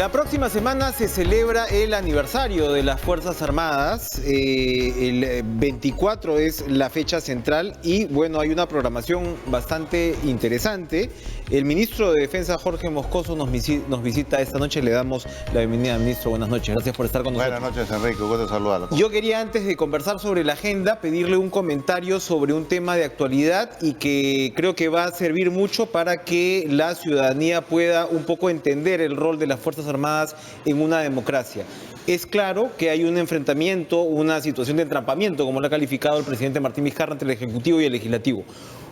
La próxima semana se celebra el aniversario de las Fuerzas Armadas. El 24 es la fecha central y bueno, hay una programación bastante interesante. El ministro de Defensa, Jorge Moscoso, nos visita esta noche. Le damos la bienvenida, ministro. Buenas noches. Gracias por estar con nosotros. Buenas noches, Enrique. Gusto saludarlo. Yo quería, antes de conversar sobre la agenda, pedirle un comentario sobre un tema de actualidad y que creo que va a servir mucho para que la ciudadanía pueda un poco entender el rol de las Fuerzas Armadas en una democracia. Es claro que hay un enfrentamiento, una situación de entrampamiento, como lo ha calificado el presidente Martín Vizcarra, entre el Ejecutivo y el Legislativo.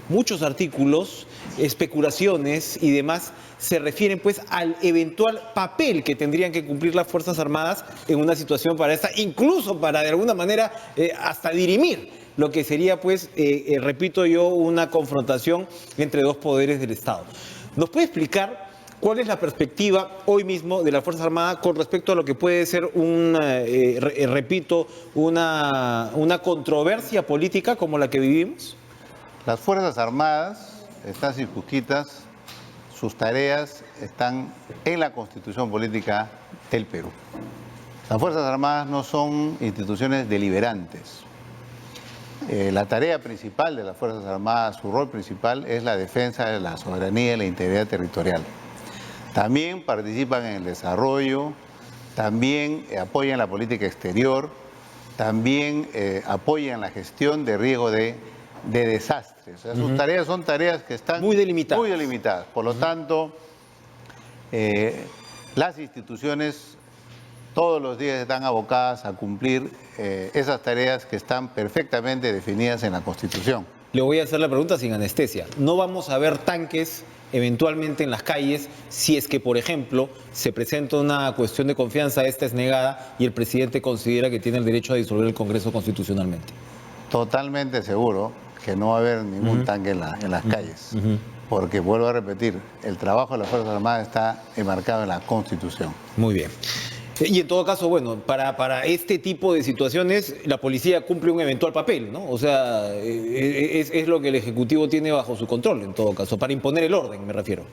Muchos artículos, especulaciones y demás se refieren pues al eventual papel que tendrían que cumplir las Fuerzas Armadas en una situación para esta, incluso para de alguna manera hasta dirimir lo que sería pues, repito yo, una confrontación entre dos poderes del Estado. ¿Nos puede explicar cuál es la perspectiva hoy mismo de la Fuerza Armada con respecto a lo que puede ser repito, una controversia política como la que vivimos? Las Fuerzas Armadas están circunscritas, sus tareas están en la Constitución Política del Perú. Las Fuerzas Armadas no son instituciones deliberantes. La tarea principal de las Fuerzas Armadas, su rol principal, es la defensa de la soberanía y la integridad territorial. También participan en el desarrollo, también apoyan la política exterior, también apoyan la gestión de riesgo de desastres. O sea, sus tareas son tareas que están muy delimitadas. Por lo tanto, las instituciones todos los días están abocadas a cumplir esas tareas que están perfectamente definidas en la Constitución. Le voy a hacer la pregunta sin anestesia. ¿No vamos a ver tanques eventualmente en las calles si es que, por ejemplo, se presenta una cuestión de confianza, esta es negada y el presidente considera que tiene el derecho a disolver el Congreso constitucionalmente? Totalmente seguro que no va a haber ningún tanque en las calles, porque vuelvo a repetir, el trabajo de las Fuerzas Armadas está enmarcado en la Constitución. Muy bien. Y en todo caso, bueno, para este tipo de situaciones la policía cumple un eventual papel, ¿no? O sea, es lo que el Ejecutivo tiene bajo su control, en todo caso, para imponer el orden, me refiero.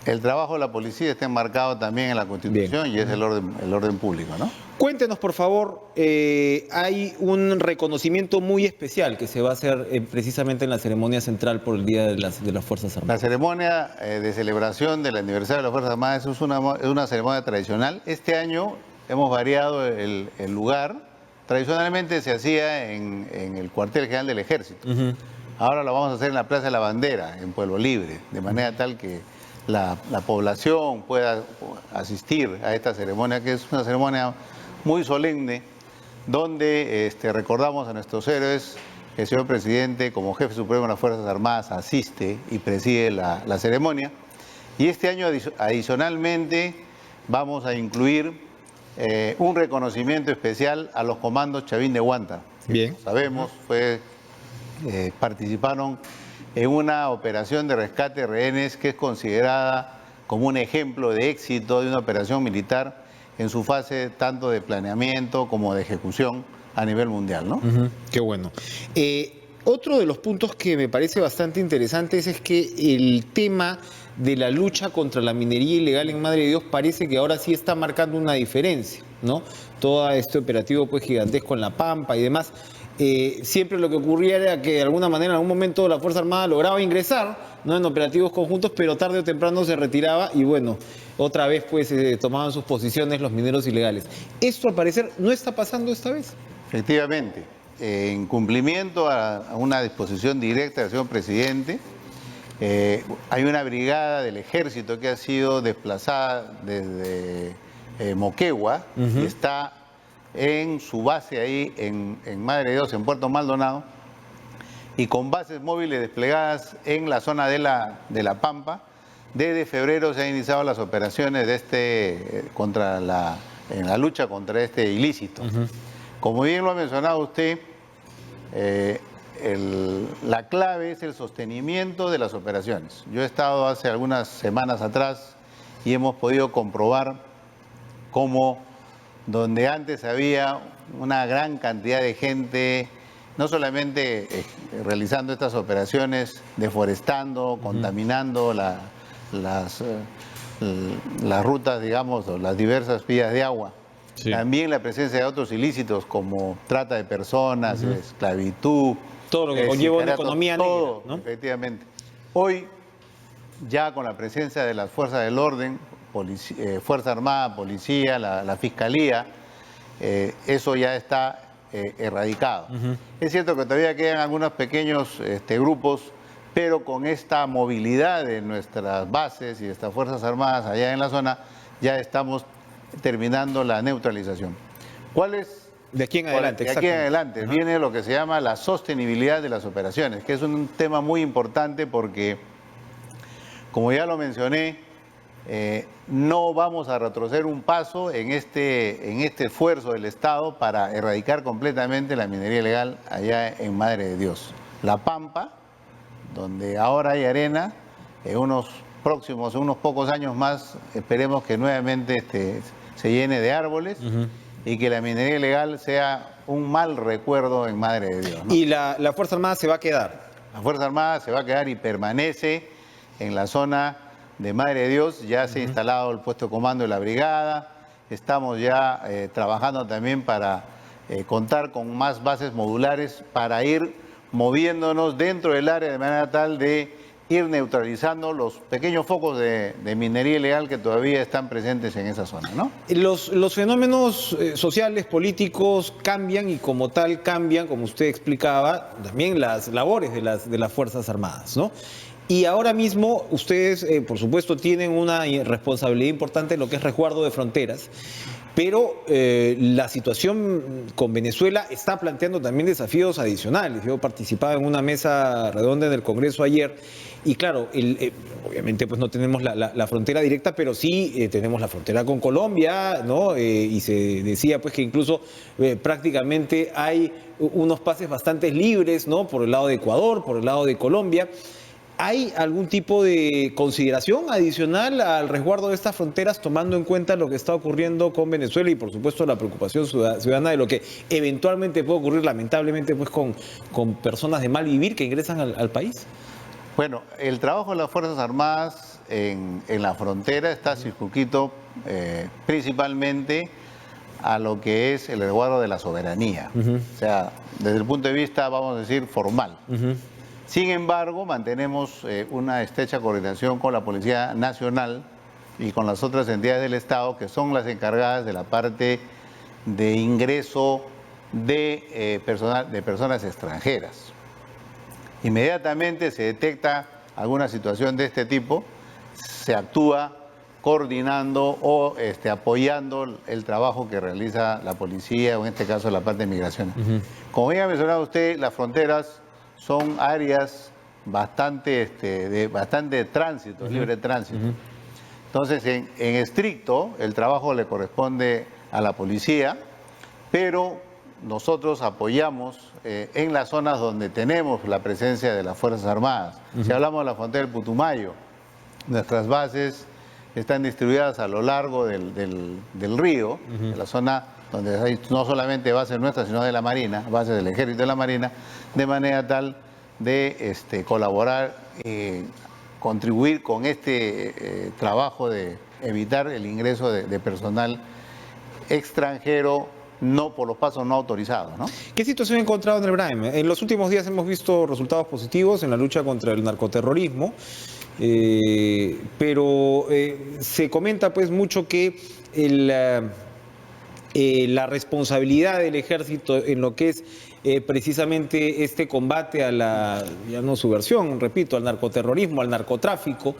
El trabajo de la policía está enmarcado también en la Constitución. Bien. Y es el orden público, ¿no? Cuéntenos, por favor, hay un reconocimiento muy especial que se va a hacer precisamente en la ceremonia central por el Día de las Fuerzas Armadas. La ceremonia de celebración del aniversario de las Fuerzas Armadas es una ceremonia tradicional. Este año hemos variado el lugar. Tradicionalmente se hacía en el cuartel general del Ejército. Ahora lo vamos a hacer en la Plaza de la Bandera, en Pueblo Libre, de manera tal que la población pueda asistir a esta ceremonia, que es una ceremonia muy solemne, donde recordamos a nuestros héroes. El señor presidente, como jefe supremo de las Fuerzas Armadas, asiste y preside la ceremonia. Y este año, adicionalmente, vamos a incluir un reconocimiento especial a los comandos Chavín de Huanta. Bien. Sabemos, participaron en una operación de rescate de rehenes que es considerada como un ejemplo de éxito de una operación militar en su fase tanto de planeamiento como de ejecución a nivel mundial, ¿no? Qué bueno. Otro de los puntos que me parece bastante interesante es que el tema de la lucha contra la minería ilegal en Madre de Dios parece que ahora sí está marcando una diferencia, ¿no? Todo este operativo pues gigantesco en La Pampa y demás. Siempre lo que ocurría era que de alguna manera en algún momento la Fuerza Armada lograba ingresar, ¿no?, en operativos conjuntos, pero tarde o temprano se retiraba y bueno, otra vez pues tomaban sus posiciones los mineros ilegales. Esto al parecer no está pasando esta vez. Efectivamente, en cumplimiento a una disposición directa del señor presidente, hay una brigada del ejército que ha sido desplazada desde Moquegua y está en su base ahí en Madre de Dios, en Puerto Maldonado, y con bases móviles desplegadas en la zona de la Pampa. Desde febrero se han iniciado las operaciones de en la lucha contra este ilícito. Como bien lo ha mencionado usted, la clave es el sostenimiento de las operaciones. Yo he estado hace algunas semanas atrás y hemos podido comprobar cómo donde antes había una gran cantidad de gente, no solamente realizando estas operaciones, deforestando, contaminando las rutas, digamos, o las diversas vías de agua. Sí. También la presencia de otros ilícitos como trata de personas, esclavitud. Todo lo que conlleva una economía todo, negra, ¿no? Efectivamente. Hoy, ya con la presencia de las fuerzas del orden, Fuerza Armada, Policía, la Fiscalía, eso ya está erradicado. Es cierto que todavía quedan algunos pequeños grupos, pero con esta movilidad de nuestras bases y de estas Fuerzas Armadas allá en la zona, ya estamos terminando la neutralización. ¿Cuál es? De aquí en adelante, De aquí en adelante viene lo que se llama la sostenibilidad de las operaciones, que es un tema muy importante porque, como ya lo mencioné, no vamos a retroceder un paso en este esfuerzo del Estado para erradicar completamente la minería ilegal allá en Madre de Dios. La Pampa, donde ahora hay arena, en unos pocos años más, esperemos que nuevamente se llene de árboles y que la minería ilegal sea un mal recuerdo en Madre de Dios, ¿no? Y la Fuerza Armada se va a quedar. La Fuerza Armada se va a quedar y permanece en la zona de Madre de Dios. Ya se ha instalado el puesto de comando de la brigada. Estamos ya trabajando también para contar con más bases modulares para ir moviéndonos dentro del área de manera tal de ir neutralizando los pequeños focos de minería ilegal que todavía están presentes en esa zona, ¿no? Los fenómenos sociales, políticos cambian y como tal cambian, como usted explicaba, también las labores de las Fuerzas Armadas, ¿no? Y ahora mismo ustedes, por supuesto, tienen una responsabilidad importante en lo que es resguardo de fronteras, pero la situación con Venezuela está planteando también desafíos adicionales. Yo participaba en una mesa redonda en el Congreso ayer y claro, obviamente pues no tenemos la frontera directa, pero sí tenemos la frontera con Colombia, ¿no? Y se decía pues que incluso prácticamente hay unos pases bastante libres, ¿no? Por el lado de Ecuador, por el lado de Colombia. ¿Hay algún tipo de consideración adicional al resguardo de estas fronteras, tomando en cuenta lo que está ocurriendo con Venezuela y, por supuesto, la preocupación ciudadana de lo que eventualmente puede ocurrir, lamentablemente, pues con personas de mal vivir que ingresan al país? Bueno, el trabajo de las Fuerzas Armadas en la frontera está circunscrito principalmente a lo que es el resguardo de la soberanía. O sea, desde el punto de vista, vamos a decir, formal. Sin embargo, mantenemos una estrecha coordinación con la Policía Nacional y con las otras entidades del Estado que son las encargadas de la parte de ingreso de personas extranjeras. Inmediatamente se detecta alguna situación de este tipo, se actúa coordinando o apoyando el trabajo que realiza la policía o en este caso la parte de migraciones. Como ya ha mencionado usted, las fronteras son áreas de bastante tránsito, libre tránsito. Entonces, en estricto, el trabajo le corresponde a la policía, pero nosotros apoyamos en las zonas donde tenemos la presencia de las Fuerzas Armadas. Si hablamos de la frontera del Putumayo, nuestras bases están distribuidas a lo largo del río, en la zona donde hay no solamente bases nuestras, sino de la Marina, bases del Ejército y de la Marina, de manera tal de colaborar, contribuir con trabajo de evitar el ingreso de personal extranjero por los pasos no autorizados, ¿no? ¿Qué situación ha encontrado en el Braem? En los últimos días hemos visto resultados positivos en la lucha contra el narcoterrorismo, pero se comenta pues mucho que la responsabilidad del ejército en lo que es precisamente este combate a la, ya no subversión, repito, al narcoterrorismo, al narcotráfico,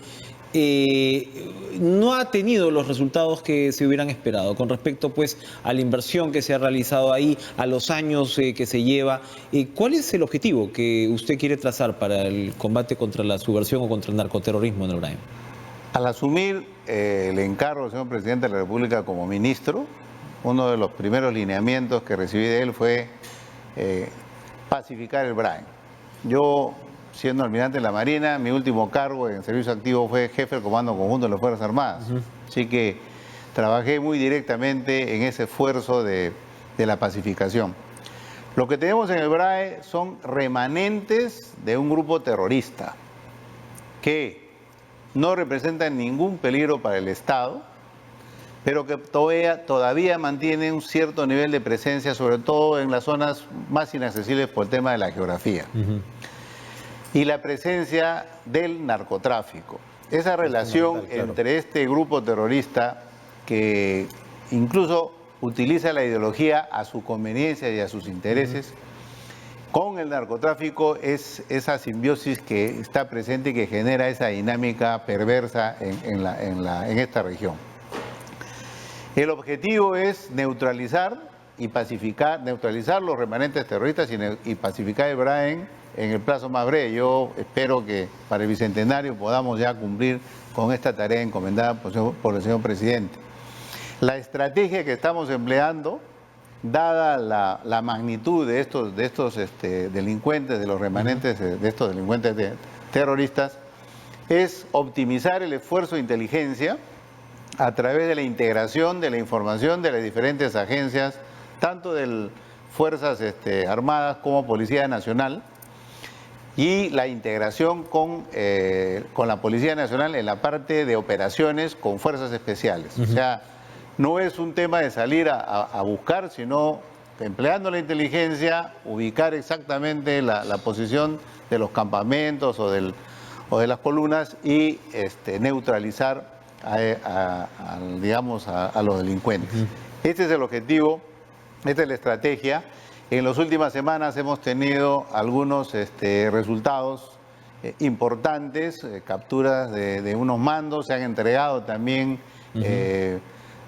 no ha tenido los resultados que se hubieran esperado con respecto pues a la inversión que se ha realizado ahí, a los años que se lleva. ¿Cuál es el objetivo que usted quiere trazar para el combate contra la subversión o contra el narcoterrorismo en el Braem? Al asumir el encargo del señor presidente de la República como ministro, uno de los primeros lineamientos que recibí de él fue pacificar el Braem. Yo, siendo almirante de la Marina, mi último cargo en servicio activo fue jefe del Comando Conjunto de las Fuerzas Armadas. Así que trabajé muy directamente en ese esfuerzo de la pacificación. Lo que tenemos en el BRAE son remanentes de un grupo terrorista que no representan ningún peligro para el Estado, pero que todavía mantienen un cierto nivel de presencia, sobre todo en las zonas más inaccesibles por el tema de la geografía. Y la presencia del narcotráfico. Esa relación entre este grupo terrorista que incluso utiliza la ideología a su conveniencia y a sus intereses, con el narcotráfico es esa simbiosis que está presente y que genera esa dinámica perversa en esta región. El objetivo es neutralizar y pacificar, neutralizar los remanentes terroristas y pacificar el Braen en el plazo más breve. Yo espero que para el Bicentenario podamos ya cumplir con esta tarea encomendada por el señor presidente. La estrategia que estamos empleando, dada la magnitud de estos delincuentes, de los remanentes de estos delincuentes terroristas, es optimizar el esfuerzo de inteligencia a través de la integración de la información de las diferentes agencias, tanto de Fuerzas Armadas como Policía Nacional, y la integración con la Policía Nacional en la parte de operaciones con fuerzas especiales. O sea, no es un tema de salir a buscar, sino empleando la inteligencia, ubicar exactamente la posición de los campamentos o de las columnas y neutralizar a los delincuentes. Este es el objetivo, esta es la estrategia. En las últimas semanas hemos tenido algunos resultados importantes, capturas de unos mandos, se han entregado también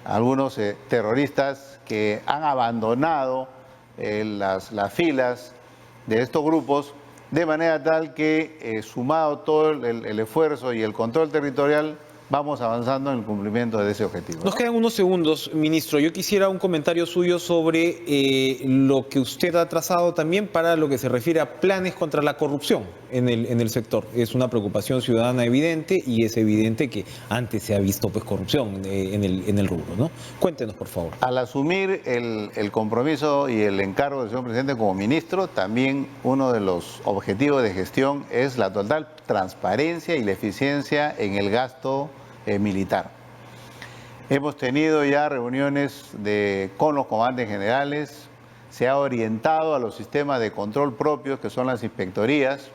algunos terroristas que han abandonado las filas de estos grupos, de manera tal que sumado todo el esfuerzo y el control territorial, vamos avanzando en el cumplimiento de ese objetivo, ¿no? Nos quedan unos segundos, ministro. Yo quisiera un comentario suyo sobre lo que usted ha trazado también para lo que se refiere a planes contra la corrupción en el sector. Es una preocupación ciudadana evidente y es evidente que antes se ha visto pues corrupción en el rubro, ¿no? Cuéntenos, por favor. Al asumir el compromiso y el encargo del señor presidente como ministro, también uno de los objetivos de gestión es la total transparencia y la eficiencia en el gasto militar. Hemos tenido ya reuniones con los comandantes generales, se ha orientado a los sistemas de control propios, que son las inspectorías,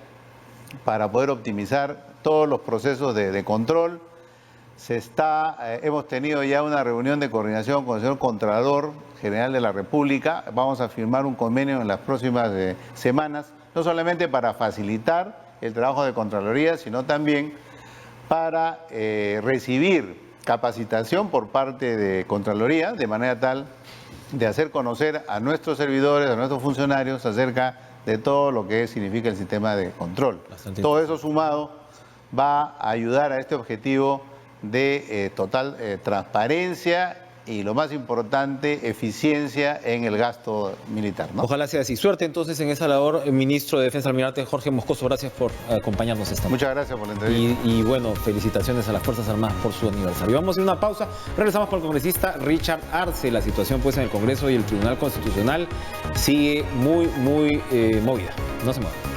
para poder optimizar todos los procesos de control. Hemos tenido ya una reunión de coordinación con el señor Contralor General de la República. Vamos a firmar un convenio en las próximas semanas, no solamente para facilitar el trabajo de Contraloría, sino también para recibir capacitación por parte de Contraloría, de manera tal de hacer conocer a nuestros servidores, a nuestros funcionarios, acerca de todo lo que significa el sistema de control. Todo eso sumado va a ayudar a este objetivo de total transparencia y, lo más importante, eficiencia en el gasto militar, ¿no? Ojalá sea así. Suerte entonces en esa labor, ministro de Defensa, almirante Jorge Moscoso. Gracias por acompañarnos esta noche. Muchas gracias por la entrevista. Y bueno, felicitaciones a las Fuerzas Armadas por su aniversario. Vamos a ir a una pausa. Regresamos con el congresista Richard Arce. La situación pues en el Congreso y el Tribunal Constitucional sigue muy movida. No se muevan.